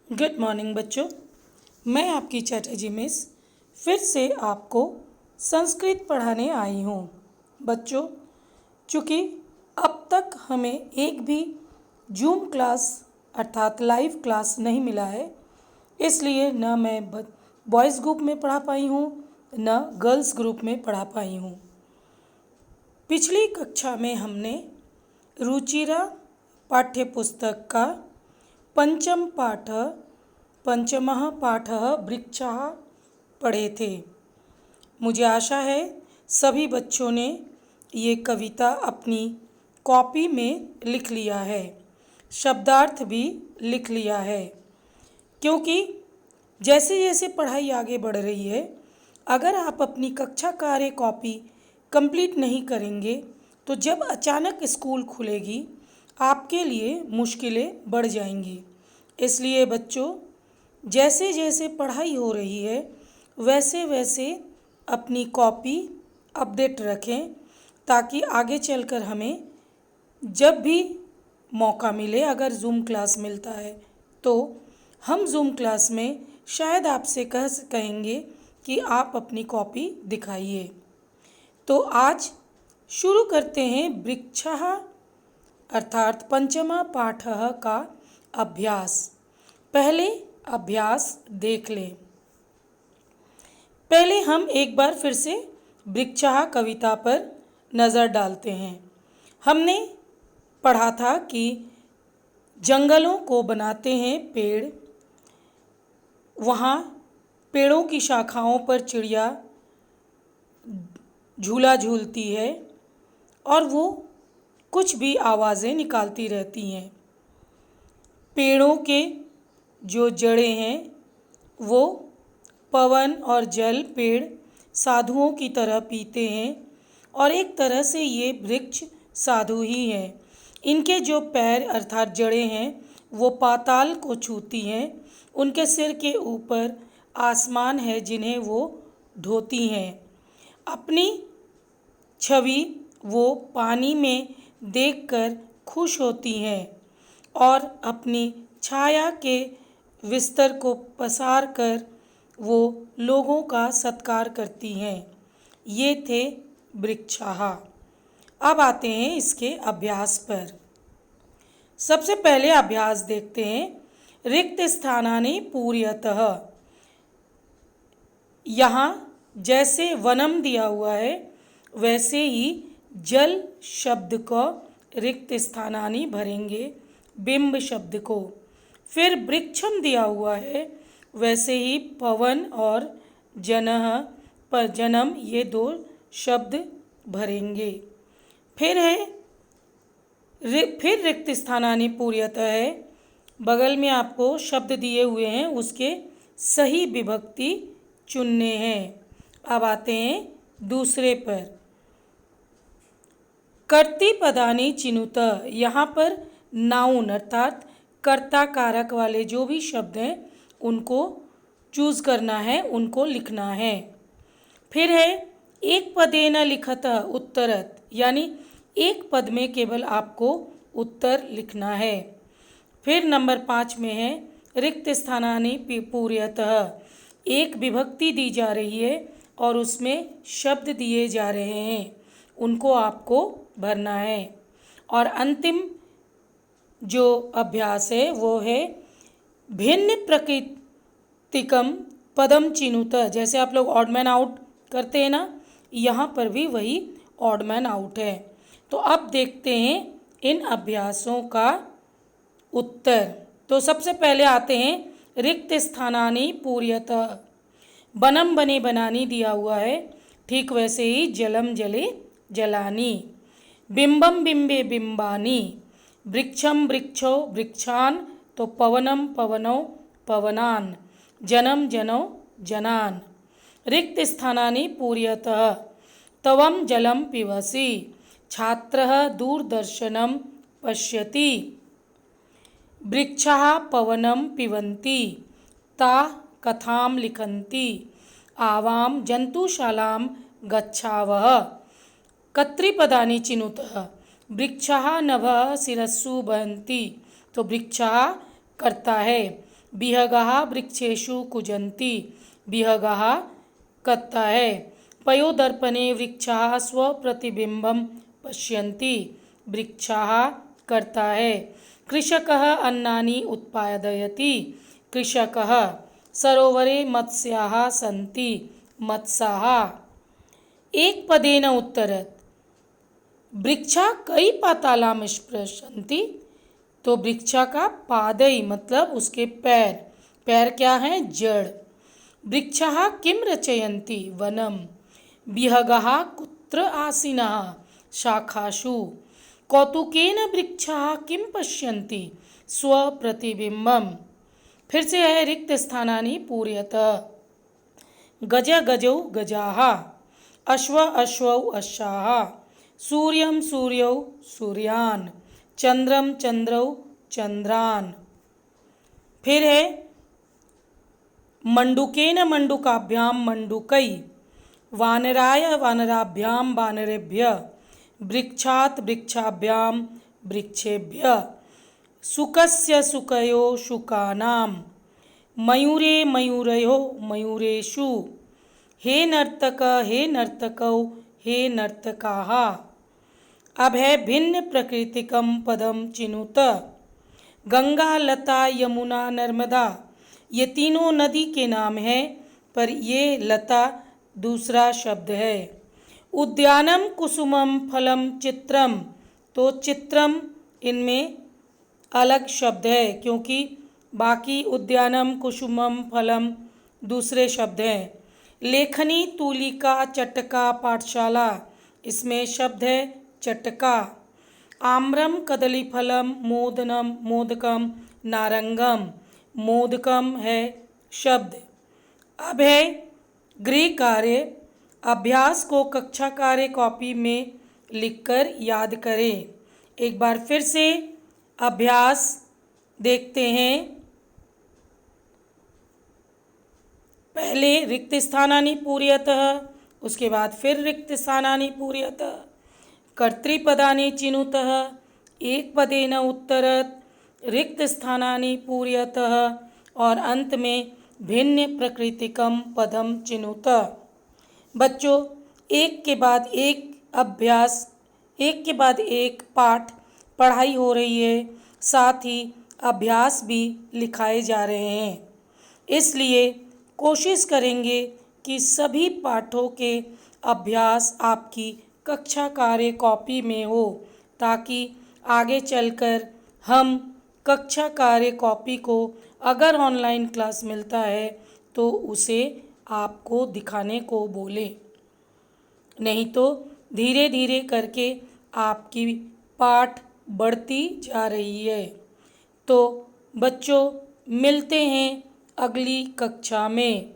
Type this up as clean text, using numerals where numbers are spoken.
Good morning बच्चों। मैं आपकी चैटर्जी मिस फिर से आपको संस्कृत पढ़ाने आई हूँ। बच्चों, चूँकि अब तक हमें एक भी जूम क्लास अर्थात लाइव क्लास नहीं मिला है, इसलिए न मैं बॉयज़ ग्रुप में पढ़ा पाई हूँ न गर्ल्स ग्रुप में पढ़ा पाई हूँ। पिछली कक्षा में हमने रुचिरा पाठ्यपुस्तक का पंचमः पाठः वृक्षः पढ़े थे। मुझे आशा है सभी बच्चों ने ये कविता अपनी कॉपी में लिख लिया है, शब्दार्थ भी लिख लिया है। क्योंकि जैसे जैसे पढ़ाई आगे बढ़ रही है, अगर आप अपनी कक्षा कार्य कॉपी कंप्लीट नहीं करेंगे तो जब अचानक स्कूल खुलेगी आपके लिए मुश्किलें बढ़ जाएंगी। इसलिए बच्चों, जैसे जैसे पढ़ाई हो रही है वैसे वैसे अपनी कॉपी अपडेट रखें, ताकि आगे चलकर हमें जब भी मौका मिले, अगर जूम क्लास मिलता है तो हम जूम क्लास में शायद आपसे कहेंगे कि आप अपनी कॉपी दिखाइए। तो आज शुरू करते हैं वृक्षः अर्थात पंचमा पाठः का अभ्यास। पहले अभ्यास देख लें। पहले हम एक बार फिर से वृक्षः कविता पर नज़र डालते हैं। हमने पढ़ा था कि जंगलों को बनाते हैं पेड़, वहाँ पेड़ों की शाखाओं पर चिड़िया झूला झूलती है और वो कुछ भी आवाज़ें निकालती रहती हैं। पेड़ों के जो जड़ें हैं वो पवन और जल पेड़ साधुओं की तरह पीते हैं, और एक तरह से ये वृक्ष साधु ही हैं। इनके जो पैर अर्थात जड़ें हैं वो पाताल को छूती हैं। उनके सिर के ऊपर आसमान है जिन्हें वो ढोती हैं। अपनी छवि वो पानी में देखकर खुश होती हैं और अपनी छाया के विस्तर को पसार कर वो लोगों का सत्कार करती हैं। ये थे वृक्षः। अब आते हैं इसके अभ्यास पर। सबसे पहले अभ्यास देखते हैं। रिक्त स्थानानि पूर्यतः। यहाँ जैसे वनम दिया हुआ है वैसे ही जल शब्द को रिक्त स्थानानि भरेंगे, बिंब शब्द को। फिर वृक्षम दिया हुआ है वैसे ही पवन और जनः पर जन्म, ये दो शब्द भरेंगे। फिर रिक्त स्थानानि पूर्यतः है, बगल में आपको शब्द दिए हुए हैं उसके सही विभक्ति चुनने हैं। अब आते हैं दूसरे पर। कर्तृपदानि चिनुत। यहाँ पर नाउन अर्थात कर्ता कारक वाले जो भी शब्द हैं उनको चूज़ करना है, उनको लिखना है। फिर है एक पदेन लिखतः उत्तरत, यानी एक पद में केवल आपको उत्तर लिखना है। फिर नंबर 5 में है रिक्त स्थानानि पूर्यतः। एक विभक्ति दी जा रही है और उसमें शब्द दिए जा रहे हैं, उनको आपको भरना है। और अंतिम जो अभ्यास है वो है भिन्न प्रकृतिकम पदम चिनुत। जैसे आप लोग ऑड मैन आउट करते हैं ना, यहाँ पर भी वही ऑड मैन आउट है। तो अब देखते हैं इन अभ्यासों का उत्तर। तो सबसे पहले आते हैं रिक्त स्थानानि पूर्यतः। बनम बने बनानी दिया हुआ है, ठीक वैसे ही जलम जले जलानी। बिंबम बिंबे बिंबानी। वृक्षम वृक्षो वृक्षान, तो पवनम पवनो पवनान। जनम जनो जनान। रिक्त स्थानानि पूर्यतः। तवम जलम पिबसि। छात्रः दूरदर्शनम पश्यति। वृक्षः पवनम पिबन्ति। ताः कथां लिखन्ति। आवां जन्तुशालां गच्छावः। कर्तृपदानि चिनुतः। वृक्षः नभः शिरस्सु वहन्ति, तो वृक्षः करता है। विहगः वृक्षेषु कुजन्ति, विहगः कत्ता है। पयोदर्पणे वृक्षाः स्वप्रतिबिम्बं पश्यन्ति, वृक्षाः करता है। कृषकः अन्नानि उत्पादयति, कृषकः। सरोवरे मत्स्याः सन्ति, मत्स्याः। एक पदेन उत्तरत् वृक्षा कई पातालाम स्पृशन्ति, तो वृक्षा का पादई मतलब उसके पैर, पैर क्या हैं, जड़। वृक्षाः किं रचयन्ति, वनम। विहगाः कुत्र आसीनाः, शाखासु। कौतुकेन वृक्षाः किं पश्यन्ति, स्वप्रतिबिम्बम्। फिर से है रिक्त स्थानानि पूरयत। गज गजौ गजाः, अश्व अश्वौ अश्वाः, सूर्यं सूर्यौ सूर्यान्, चंद्रम चंद्रौ चंद्रान्। फिर है मंडूकेन मंडूकाभ्यां मंडूकै, वानराय वानराभ्यां वानरेभ्यः, वृक्षात् वृक्षाभ्यां वृक्षेभ्यः, शुकस्य शुकयो शुकानां, मयूरे मयूरयो मयूरेषु। हे नर्तक हे नर्तकौ हे नर्तकाः। अब है भिन्न प्रकृतिकम पदम चिनुत। गंगा लता यमुना नर्मदा, ये तीनों नदी के नाम हैं, पर ये लता दूसरा शब्द है। उद्यानम कुसुमम फलम चित्रम, तो चित्रम इनमें अलग शब्द है, क्योंकि बाकी उद्यानम कुसुमम फलम दूसरे शब्द हैं। लेखनी तूलिका चटका पाठशाला, इसमें शब्द है चटका। आम्रम कदलीफलम मोदनम मोदकम नारंगम, मोदकम है शब्द। अब है गृह कार्य। अभ्यास को कक्षा कार्य कॉपी में लिखकर याद करें। एक बार फिर से अभ्यास देखते हैं। पहले रिक्त स्थानानि पूरयतः, उसके बाद फिर रिक्त स्थानानि पूरयतः। कर्तृपदानि चिनुतः, एक पदेन उत्तरत्, रिक्त स्थानानि पूरयतः और अंत में भिन्न प्रकृतिकम पदम चिनुतः। बच्चों, एक के बाद एक अभ्यास, एक के बाद एक पाठ पढ़ाई हो रही है, साथ ही अभ्यास भी लिखाए जा रहे हैं। इसलिए कोशिश करेंगे कि सभी पाठों के अभ्यास आपकी कक्षा कार्य कॉपी में हो, ताकि आगे चलकर हम कक्षा कार्य कॉपी को अगर ऑनलाइन क्लास मिलता है तो उसे आपको दिखाने को बोलें। नहीं तो धीरे धीरे करके आपकी पाठ बढ़ती जा रही है। तो बच्चों, मिलते हैं अगली कक्षा में।